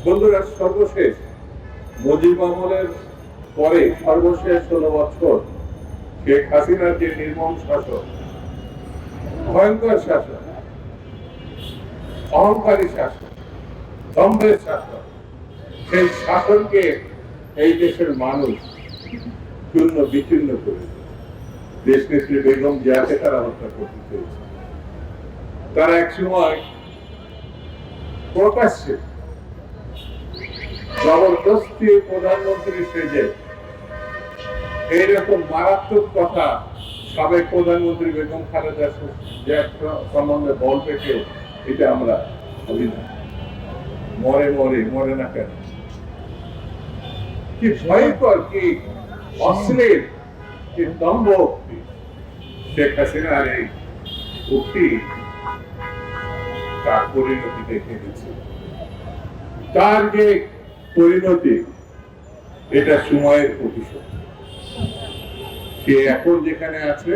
বন্ধুরা, সর্বশেষ মুজিব আমলের পরে সর্বশেষ 16 বছর শেখ হাসিনার যে নির্মম শাসন, ভয়ঙ্কর শাসন, অহংকারী শাসন, দম্ভের শাসন, সেই শাসনকে এই দেশের মানুষ চূর্ণ বিচূর্ণ করে দেশ নেত্রী বেগম জিয়াকে তারা হত্যা করতে চেয়েছে। তারা এক সময় প্রকাশ্যে জবরদস্তি প্রধানমন্ত্রী সেজে এইরকম মারাত্মক কথা সাবেক প্রধানমন্ত্রী বেগম খালেদা জিয়া সম্বন্ধে বলবে কেউ, এটা আমরা ভাবি না। মরে না কেন? কি ভয়ঙ্কর, কি অশ্লীল, কি দম্ভ উক্তি! শেখ হাসিনার এই উক্তি তার পরিণতি দেখে গেছে। তার যে পরিণতি, এটা সময়ের প্রতিশোধ। সে এখন যেখানে আছে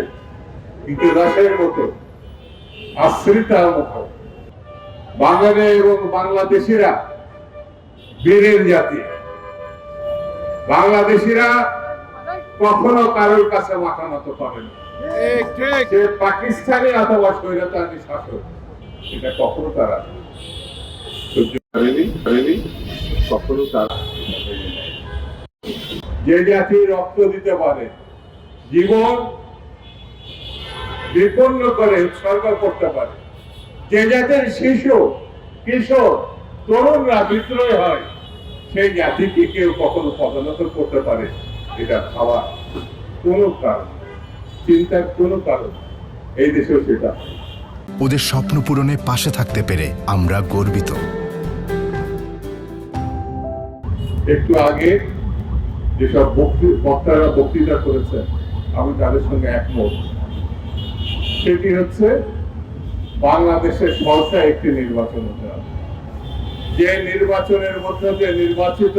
কীটদাসের মতো, আশ্রিতার মতো। বাঙালি এবং বাংলাদেশিরা বীরের জাতি। বাংলাদেশিরা কখনো কারোর কাছে মাথা নত করে না। সে পাকিস্তানি অথবা স্বৈরাচারী শাসক, এটা কখনো তারা সহ্য করেনি, কখনো তারা। যে জাতি রক্ত দিতে পারে, জীবন বিপন্ন করে উৎসর্গ করতে পারে, যে জাতির শিশু, কিশোর, তরুণরা বিদ্রোহী হয়, সেই জাতিকে কেউ কখনো পদোন্নত করতে পারে, এটা ভাবা কোনো কারণ, চিন্তার কোনো কারণ এই দেশেও সেটা। ওদের স্বপ্ন পূরণে পাশে থাকতে পেরে আমরা গর্বিত। একটু আগে যেসব বক্তারা বক্তৃতা করেছেন, আমি তাদের সঙ্গে একমত। সেটি হচ্ছে বাংলাদেশের সহসা একটি নির্বাচন হতে হবে, যে নির্বাচনের মধ্যে দিয়ে নির্বাচিত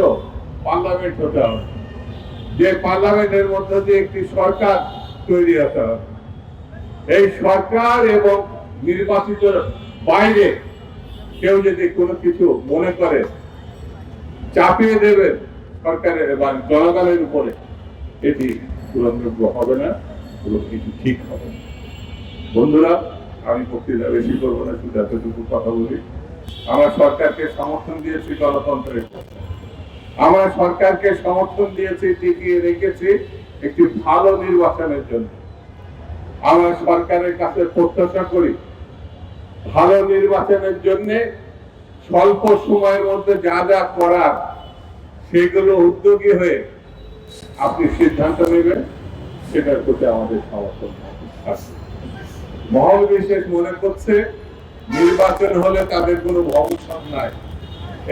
পার্লামেন্ট হতে হবে, যে পার্লামেন্টের মধ্যে দিয়ে একটি সরকার তৈরি হতে হবে। এই সরকার এবং নির্বাচিত বাইরে কেউ যদি কোনো কিছু মনে করে চাপিয়ে দেবেন সরকারের বা জনগণের উপরে, এটি গ্রহণযোগ্য হবে না, কোনো কিছু ঠিক হবে না। বন্ধুরা, আমি বক্তৃতা বেশি করবো না, শুধু এতটুকু কথা বলি। আমরা সরকারকে সমর্থন দিয়েছি গণতন্ত্রের, আমরা সরকারকে সমর্থন দিয়েছি, টিকিয়ে রেখেছি একটি ভালো নির্বাচনের জন্য। আমরা সরকারের কাছে প্রত্যাশা করি ভালো নির্বাচনের জন্য স্বল্প সময়ের মধ্যে যা যা করার সেগুলো উদ্যোগী হয়ে আপনি সিদ্ধান্ত নেবেন, সেটার প্রতি আমাদের সমর্থন আছে। মহল বিশেষ মনে করছে নির্বাচন হলে তাদের কোনো ভবিষ্যৎ নাই,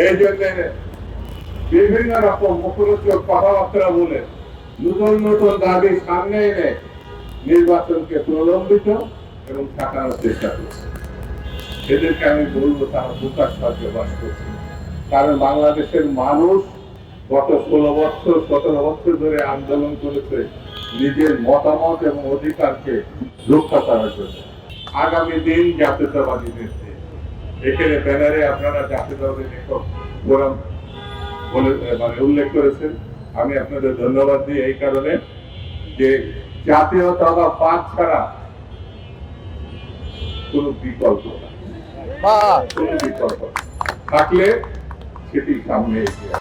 এই জন্য বিভিন্ন রকম মুখরোচক কথাবার্তা বলে নতুন নতুন দাবি সামনে এনে নির্বাচনকে প্রলম্বিত এবং ঠেকানোর চেষ্টা করছে। এদেরকে আমি বলবো তারা বোকার সাহায্যে বাস করছে। কারণ বাংলাদেশের মানুষ গত 16 বছর 17 বছর ধরে আন্দোলন করেছে নিজের মতামত এবং অধিকারকে রক্ষা করার জন্য। আগামী দিন জাতীয়তাবাদীদের দিন। এখানে ব্যানারে আপনারা জাতীয়তাবাদী লেখক ফোরাম বলে উল্লেখ করেছেন। আমি আপনাদের ধন্যবাদ দিই এই কারণে যে জাতীয়তাবাদ ছাড়া কোন বিকল্প না, কোন বিকল্প থাকলে সেটি সামনে এগিয়ে